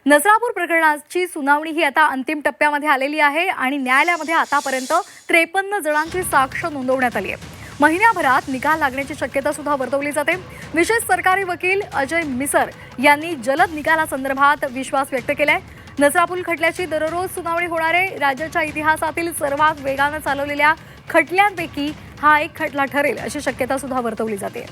नसरापूर प्रकरणाची सुनावणी ही आता अंतिम टप्प्यामध्ये आलेली आहे आणि न्यायालयामध्ये आतापर्यंत 53 जणांची साक्ष नोंदवण्यात आली आहे। महिन्याभरात निकाल लागण्याची शक्यता सुद्धा वर्तवली जाते। विशेष सरकारी वकील अजय मिसर यांनी जलद निकालासंदर्भात विश्वास व्यक्त केलाय। नसरापूर खटल्याची दररोज सुनावणी होणार आहे। राज्याच्या इतिहासातील सर्वात वेगाने चालवलेल्या खटल्यांपैकी हा एक खटला ठरेल अशी शक्यता सुद्धा वर्तवली जाते।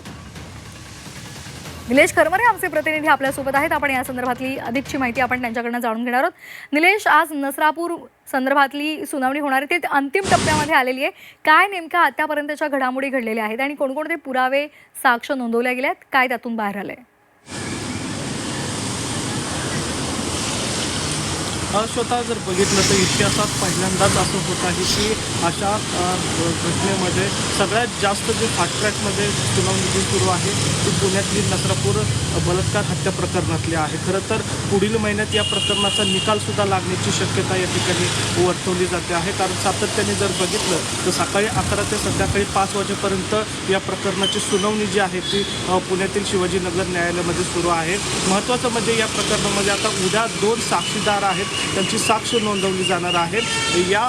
निलेश खरमरे आमचे प्रतिनिधी आपल्यासोबत आहेत। आपण या संदर्भातली अधिकची माहिती आपण त्यांच्याकडून जाणून घेणार आहोत। निलेश, आज नसरापूर संदर्भातली सुनावणी होणार आहे, ते अंतिम टप्प्यामध्ये आलेली आहे। काय नेमका आतापर्यंतच्या घडामोडी घडलेल्या आहेत आणि कोणकोणते पुरावे साक्ष नोंदवल्या गेल्यात, काय त्यातून बाहेर आलंय? स्वतः जर बघितलं तर इतिहासात पहिल्यांदाच असं होत आहे की अशा घटनेमध्ये सगळ्यात जास्त जे फास्ट ट्रॅकमध्ये सुनावणी जी सुरू आहे ती पुण्यातली नसरापूर बलात्कार हत्या प्रकरणातली आहे। खरं तर पुढील महिन्यात या प्रकरणाचा निकालसुद्धा लागण्याची शक्यता या ठिकाणी वर्तवली जाते आहे। कारण सातत्याने जर बघितलं तर सकाळी 11 ते संध्याकाळी 5 वाजेपर्यंत या प्रकरणाची सुनावणी जी आहे ती पुण्यातील शिवाजीनगर न्यायालयामध्ये सुरू आहे। महत्त्वाचं म्हणजे या प्रकरणामध्ये आता उद्या 2 साक्षीदार आहेत, त्यांची साक्ष नोंदवली जाणार आहे। या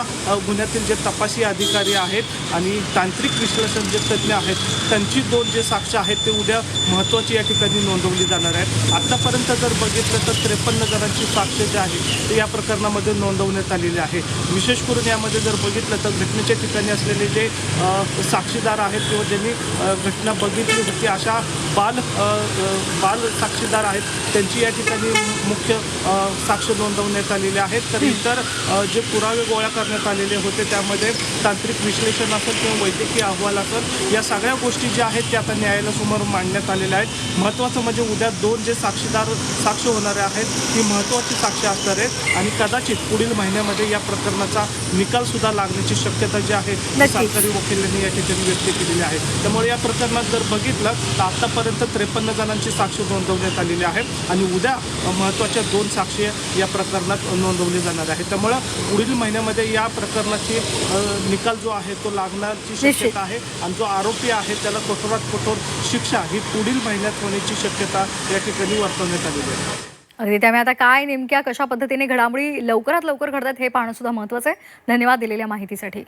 गुन्ह्यातील जे तपासी अधिकारी आहेत आणि तांत्रिक विश्लेषण जे तज्ज्ञ आहेत त्यांची 2 जे साक्ष आहेत ते उद्या महत्त्वाची या ठिकाणी नोंदवली जाणार आहेत। आत्तापर्यंत जर बघितलं तर 53 जणांची साक्ष जी आहे ते या प्रकरणामध्ये नोंदवण्यात आलेली आहे। विशेष करून यामध्ये जर बघितलं तर घटनेच्या ठिकाणी असलेले जे साक्षीदार आहेत किंवा ज्यांनी घटना बघितली होती अशा बाल साक्षीदार आहेत त्यांची या ठिकाणी मुख्य साक्ष नोंदवण्यात आलेले आहेत। तर इतर जे पुरावे गोळा करण्यात आलेले होते त्यामध्ये तांत्रिक विश्लेषण असेल किंवा वैद्यकीय अहवाल असेल, या सगळ्या गोष्टी ज्या आहेत त्या आता न्यायालयासमोर मांडण्यात आलेल्या आहेत। महत्त्वाचं म्हणजे उद्या 2 जे साक्षीदार साक्ष होणारे आहेत ती महत्त्वाची साक्ष असणार आहेत आणि कदाचित पुढील महिन्यामध्ये या प्रकरणाचा निकालसुद्धा लागण्याची शक्यता जी आहे सरकारी वकिलांनी या ठिकाणी व्यक्त केलेली आहे। त्यामुळे या प्रकरणात जर बघितलं तर आतापर्यंत 53 जणांची साक्ष नोंदवण्यात आलेली आहे आणि उद्या महत्त्वाच्या 2 साक्षी या प्रकरणात नोंदवले जाणार आहे। त्यामुळे पुढील महिन्यामध्ये या प्रकरणाची निकाल जो आहे तो लागण्याची शक्यता आहे आणि जो आरोपी आहे त्याला कठोरात कठोर शिक्षा ही पुढील महिन्यात होण्याची शक्यता या ठिकाणी वर्तवण्यात आलेली आहे। अगदी, त्यामुळे आता काय नेमक्या कशा पद्धतीने घडामोडी लवकरात लवकर घडतात हे पाहणं सुद्धा महत्त्वाचं आहे। धन्यवाद दिलेल्या माहितीसाठी।